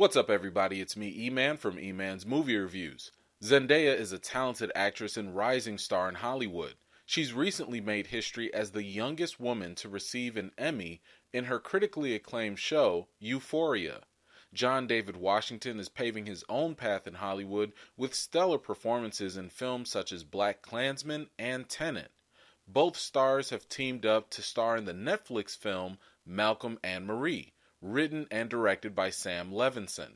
What's up, everybody? It's me, E-Man, from E-Man's Movie Reviews. Zendaya is a talented actress and rising star in Hollywood. She's recently made history as the youngest woman to receive an Emmy in her critically acclaimed show, Euphoria. John David Washington is paving his own path in Hollywood with stellar performances in films such as Black Klansman and Tenet. Both stars have teamed up to star in the Netflix film Malcolm and Marie, written and directed by Sam Levinson.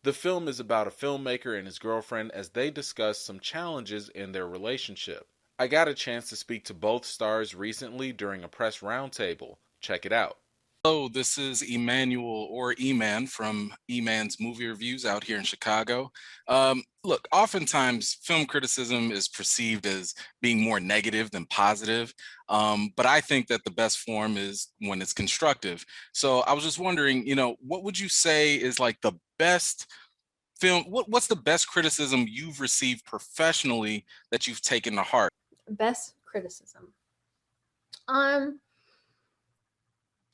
The film is about a filmmaker and his girlfriend as they discuss some challenges in their relationship. I got a chance to speak to both stars recently during a press roundtable. Check it out. Hello, this is Emmanuel or E-Man from E-Man's Movie Reviews out here in Chicago. Look, oftentimes film criticism is perceived as being more negative than positive, but I think that the best form is when it's constructive. So I was just wondering, what would you say is like the best film? What's the best criticism you've received professionally that you've taken to heart? Best criticism. Um,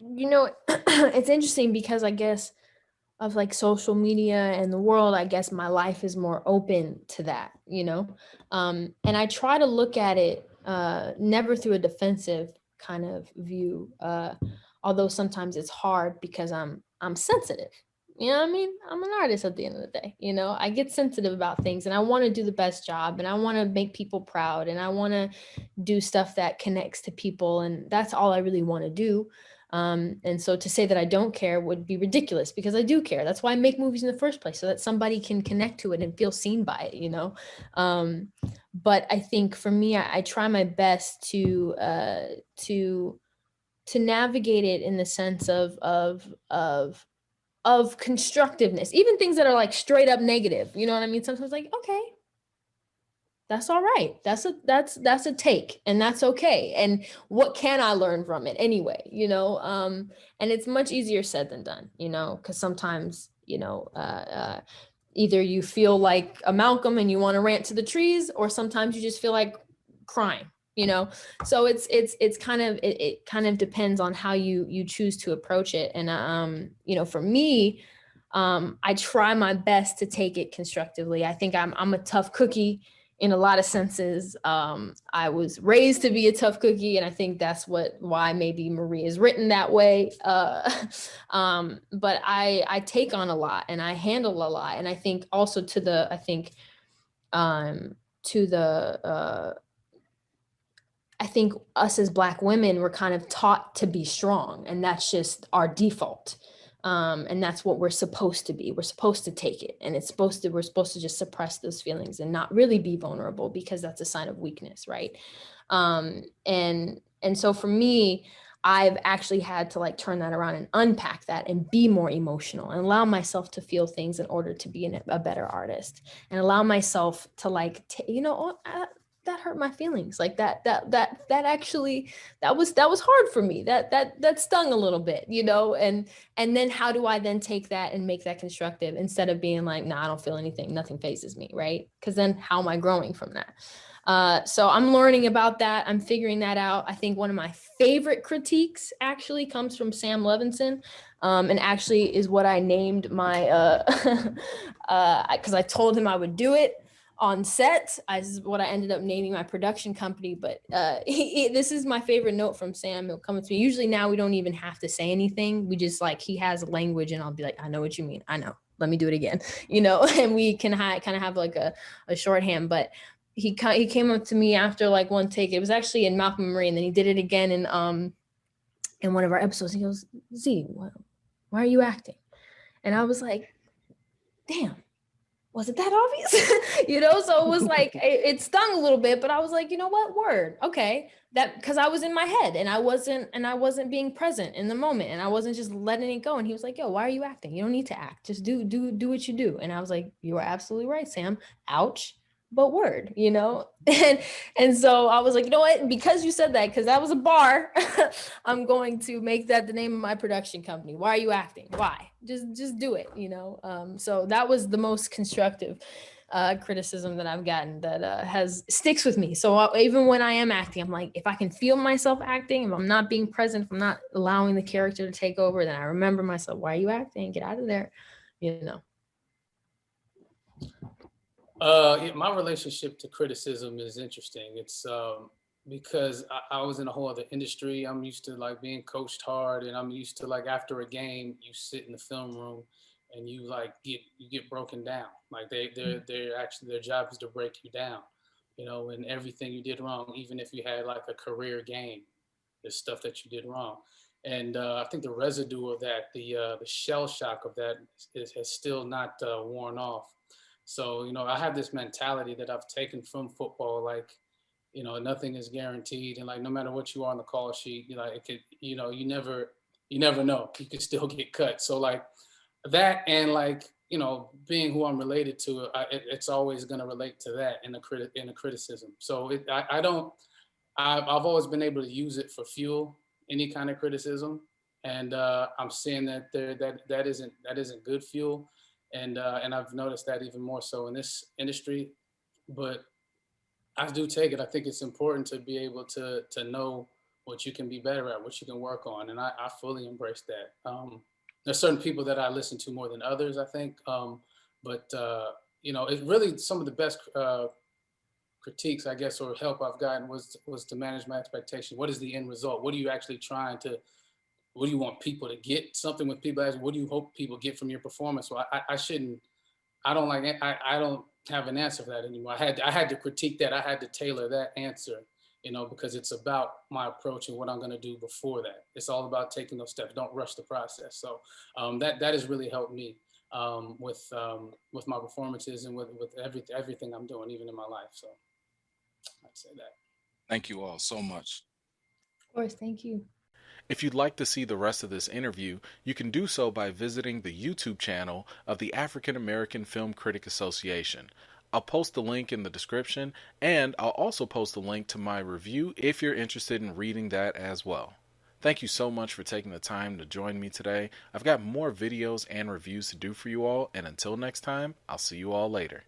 it's interesting because I guess of like social media and the world, I guess my life is more open to that. And I try to look at it never through a defensive kind of view. Although sometimes it's hard because I'm sensitive. You know what I mean? I'm an artist at the end of the day. I get sensitive about things and I want to do the best job and I want to make people proud and I want to do stuff that connects to people. And that's all I really want to do. And so to say that I don't care would be ridiculous because I do care. That's why I make movies in the first place, so that somebody can connect to it and feel seen by it. But I think for me, I try my best to navigate it in the sense of constructiveness, even things that are like straight up negative. You know what I mean? Sometimes like, okay, that's all right. That's a take and that's okay. And what can I learn from it anyway? And it's much easier said than done, because sometimes, either you feel like a Malcolm and you want to rant to the trees, or sometimes you just feel like crying, so it's kind of it kind of depends on how you choose to approach it. And for me, I try my best to take it constructively. I think I'm a tough cookie in a lot of senses. I was raised to be a tough cookie, and I think that's why maybe Marie is written that way. But I take on a lot and I handle a lot, and I think also to the I think us as Black women, we're kind of taught to be strong, and that's just our default. And that's what we're supposed to be. We're supposed to take it, and we're supposed to just suppress those feelings and not really be vulnerable because that's a sign of weakness, right? And so for me, I've actually had to like turn that around and unpack that and be more emotional and allow myself to feel things in order to be a better artist, and allow myself to like, that hurt my feelings. Like that actually, that was hard for me. That stung a little bit, and then how do I then take that and make that constructive instead of being like, nah, I don't feel anything, nothing phases me, right? Because then how am I growing from that? So I'm learning about that. I'm figuring that out. I think one of my favorite critiques actually comes from Sam Levinson, and actually is what I named my, because I told him I would do it on set. This is what I ended up naming my production company. But this is my favorite note from Sam. He'll come to me. Usually now we don't even have to say anything. We just like, he has language and I'll be like, I know what you mean. I know. Let me do it again. And we can kind of have like a shorthand. But he came up to me after like one take. It was actually in Malcolm and Marie, and then he did it again in one of our episodes. He goes, Z, why are you acting? And I was like, damn, was it that obvious? So it was like, it stung a little bit, but I was like, you know what, word, okay, that, because I was in my head and I wasn't being present in the moment, and I wasn't just letting it go. And he was like, yo, why are you acting? You don't need to act, just do what you do. And I was like, you are absolutely right, Sam. Ouch, but word, and so I was like, you know what, because you said that, because that was a bar, I'm going to make that the name of my production company. Why are you acting? Why? Just do it, so that was the most constructive criticism that I've gotten that sticks with me. So even when I am acting, I'm like, if I can feel myself acting, if I'm not being present, if I'm not allowing the character to take over, then I remember myself, why are you acting? Get out of there, Yeah, my relationship to criticism is interesting. It's because I was in a whole other industry. I'm used to like being coached hard, and I'm used to like after a game, you sit in the film room and you like get broken down. Like they're actually their job is to break you down, you know, and everything you did wrong, even if you had like a career game, there's stuff that you did wrong. And I think the residue of that, the shell shock of that, has still not worn off. So, you know, I have this mentality that I've taken from football, like, you know, nothing is guaranteed. And like, no matter what you are on the call sheet, you know, it could, you know, you never know, you could still get cut. So like that, and like, you know, being who I'm related to, it's always going to relate to that in a criticism. So I don't, I've always been able to use it for fuel, any kind of criticism, and I'm seeing that that isn't good fuel, and I've noticed that even more so in this industry. But I do take it. I think it's important to be able to know what you can be better at, what you can work on, and I fully embrace that. There's certain people that I listen to more than others, I think, but you know, it's really some of the best critiques, I guess, or help I've gotten was to manage my expectation. What is the end result? What are you actually trying to? What do you want people to get? Something with people asking, what do you hope people get from your performance? So I shouldn't. I don't like. I don't have an answer for that anymore. I had to critique that. I had to tailor that answer. You know, because it's about my approach and what I'm going to do before that. It's all about taking those steps. Don't rush the process. So that has really helped me with my performances and with everything I'm doing, even in my life. So I'd say that. Thank you all so much. Of course, thank you. If you'd like to see the rest of this interview, you can do so by visiting the YouTube channel of the African American Film Critic Association. I'll post the link in the description, and I'll also post a link to my review if you're interested in reading that as well. Thank you so much for taking the time to join me today. I've got more videos and reviews to do for you all, and until next time, I'll see you all later.